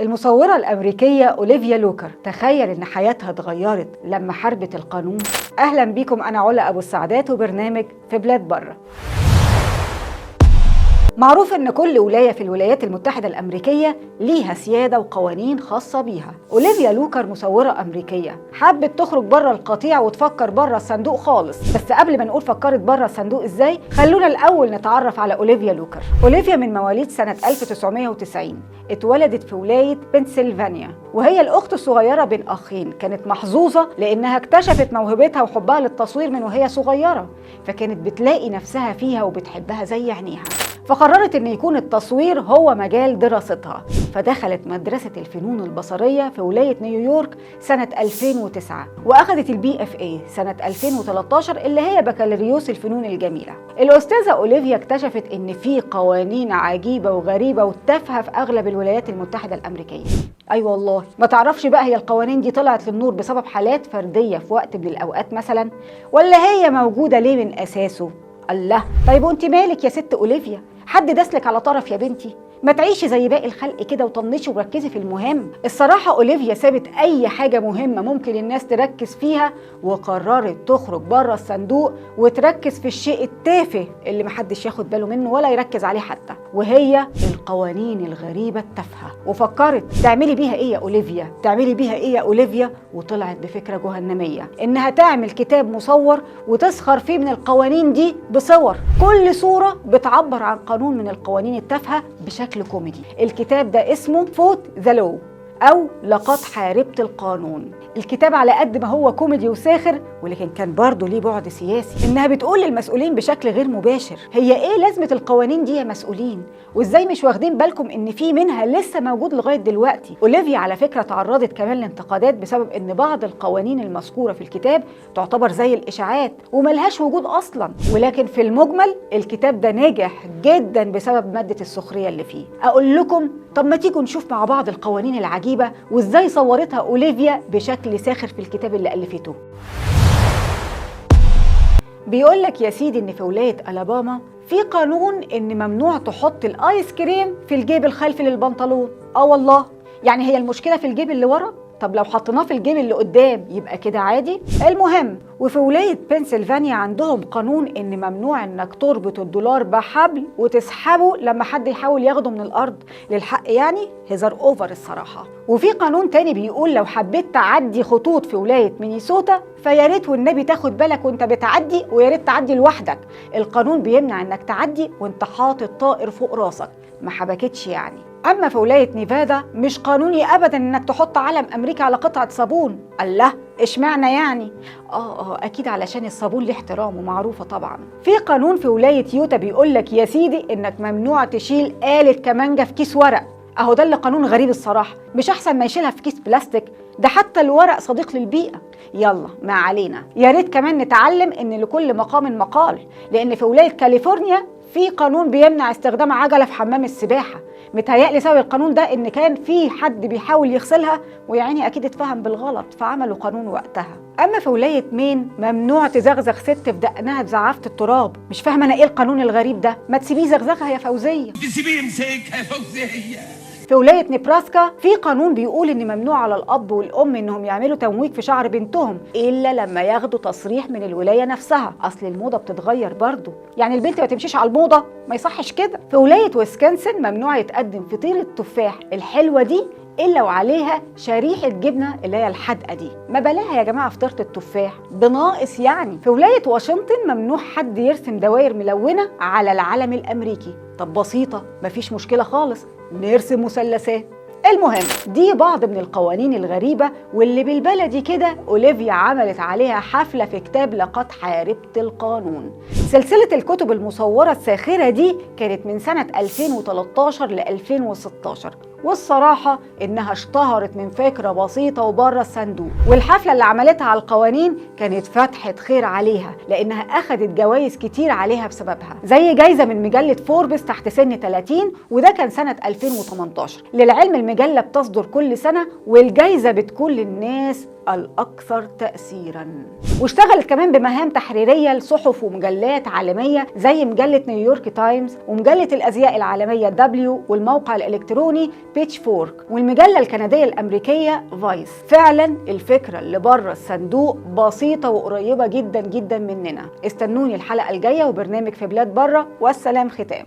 المصورة الأمريكية أوليفيا لوكر تخيل إن حياتها اتغيرت لما حاربت القانون. أهلا بيكم، أنا علا أبو السعدات وبرنامج في بلاد بره. معروف إن كل ولاية في الولايات المتحدة الأمريكية ليها سيادة وقوانين خاصة بيها. أوليفيا لوكر مصورة أمريكية حبت تخرج بره القطيع وتفكر بره الصندوق خالص. بس قبل ما نقول فكرت بره الصندوق إزاي، خلونا الأول نتعرف على أوليفيا لوكر. أوليفيا من مواليد سنة 1990، اتولدت في ولاية بنسلفانيا، وهي الأخت الصغيرة بين أخين. كانت محظوظة لأنها اكتشفت موهبتها وحبها للتصوير من وهي صغيرة، فكانت بتلاقي نفسها فيها وبتحبها زي عينيها. فقررت ان يكون التصوير هو مجال دراستها، فدخلت مدرسة الفنون البصرية في ولاية نيويورك سنة 2009، واخدت الBFA سنة 2013 اللي هي بكالوريوس الفنون الجميلة. الأستاذة أوليفيا اكتشفت ان في قوانين عجيبة وغريبة وتافهة في اغلب الولايات المتحدة الأمريكية. أيوة والله، ما تعرفش بقى هي القوانين دي طلعت للنور بسبب حالات فردية في وقت من الأوقات مثلا، ولا هي موجودة ليه من أساسه؟ الله، طيب وانت مالك يا ست أوليفيا؟ حد داسلك على طرف يا بنتي؟ ما تعيشي زي باقي الخلق كده وطنشي وركزي في المهم. الصراحة أوليفيا سابت أي حاجة مهمة ممكن الناس تركز فيها، وقررت تخرج بره الصندوق وتركز في الشيء التافه اللي محدش ياخد باله منه ولا يركز عليه حتى، وهي القوانين الغريبة التافهة. وفكرت تعملي بيها إيه يا أوليفيا؟ تعملي بيها إيه يا أوليفيا؟ وطلعت بفكرة جهنمية، إنها تعمل كتاب مصور وتسخر فيه من القوانين دي بصور، كل صورة بتعبر عن قانون من القوانين التافهة بشكل كوميدي. الكتاب ده اسمه فوت ذا لو، أو لقد حاربت القانون. الكتاب على قد ما هو كوميدي وساخر، ولكن كان برضه ليه بعد سياسي، إنها بتقول للمسؤولين بشكل غير مباشر هي إيه لازمة القوانين دي يا مسؤولين، وإزاي مش واخدين بالكم إن في منها لسه موجود لغاية دلوقتي. أوليفيا على فكرة تعرضت كمان لانتقادات بسبب إن بعض القوانين المذكورة في الكتاب تعتبر زي الإشاعات وملهاش وجود أصلا، ولكن في المجمل الكتاب ده ناجح جدا بسبب مادة السخرية اللي فيه. أقول لكم طب ما تيجوا نشوف مع بعض القوانين العجيبة وإزاي صورتها أوليفيا بشكل ساخر في الكتاب اللي ألفته. بيقول لك يا سيدي إن في ولاية ألاباما في قانون إن ممنوع تحط الآيس كريم في الجيب الخلفي للبنطلون. والله، يعني هي المشكلة في الجيب اللي ورا؟ طب لو حطيناه في الجيب اللي قدام يبقى كده عادي؟ المهم، وفي ولاية بنسلفانيا عندهم قانون إن ممنوع إنك تربط الدولار بحبل وتسحبه لما حد يحاول ياخده من الأرض. للحق يعني هزار أوفر الصراحة. وفي قانون تاني بيقول لو حبيت تعدي خطوط في ولاية مينيسوتا فيا ريت والنبي تاخد بالك وانت بتعدي، ويا ريت تعدي لوحدك. القانون بيمنع إنك تعدي وانت حاطط طائر فوق راسك، ما حبكتش يعني. أما في ولاية نيفادا مش قانوني أبدا إنك تحط علم أمريكا على قطعة صابون. الله، إشمعنى يعني؟ أكيد علشان الصابون له احترامه، معروفة طبعا. في قانون في ولاية يوتا بيقولك يا سيدي إنك ممنوع تشيل آلة كمانجة في كيس ورق. أهو ده اللي قانون غريب الصراحة، مش أحسن ما يشيلها في كيس بلاستيك؟ ده حتى الورق صديق للبيئة. يلا ما علينا، يا ريت كمان نتعلم إن لكل مقام مقال، لأن في ولاية كاليفورنيا في قانون بيمنع استخدام عجلة في حمام السباحة. متهيألي سبب القانون ده إن كان في حد بيحاول يغسلها ويعني أكيد اتفهم بالغلط فعملوا قانون وقتها. أما في ولاية مين ممنوع تزغزغ ست في دقنها بزعافة التراب. مش فاهمة أنا إيه القانون الغريب ده، ما تسيبيه زغزغها يا فوزية. تسيبيه يمسكها يا فوزية. في ولاية نبراسكا في قانون بيقول إن ممنوع على الأب والأم إنهم يعملوا تمويج في شعر بنتهم إلا لما ياخدوا تصريح من الولاية نفسها. أصل الموضة بتتغير برضو، يعني البنت ما تمشيش على الموضة، ما يصحش كده. في ولاية ويسكنسن ممنوع يتقدم فطيرة التفاح الحلوة دي إلا وعليها شريحة جبنة اللي هي الحدقة دي. ما بلاها يا جماعة فطيرة التفاح، بناقص يعني. في ولاية واشنطن ممنوع حد يرسم دوائر ملونة على العلم الأمريكي. طب بسيطة، مفيش مشكلة خالص، نرسم مثلثات. المهم، دي بعض من القوانين الغريبة واللي بالبلدي كده أوليفيا عملت عليها حفلة في كتاب لقد حاربت القانون. سلسلة الكتب المصورة الساخرة دي كانت من سنة 2013 ل 2016، والصراحة إنها اشتهرت من فكرة بسيطة وبره الصندوق. والحفلة اللي عملتها على القوانين كانت فتحة خير عليها، لأنها أخدت جوائز كتير عليها بسببها، زي جايزة من مجلة فوربس تحت سن 30، وده كان سنة 2018. للعلم المجلة بتصدر كل سنة والجايزة بتكون للناس الأكثر تأثيراً. واشتغلت كمان بمهام تحريرية لصحف ومجلات عالمية زي مجلة نيويورك تايمز ومجلة الأزياء العالمية دبليو والموقع الإلكتروني بيتشفورك والمجلة الكندية الأمريكية فايس. فعلا الفكرة اللي بره الصندوق بسيطة وقريبة جدا جدا مننا. استنوني الحلقة الجاية وبرنامج في بلاد بره، والسلام ختام.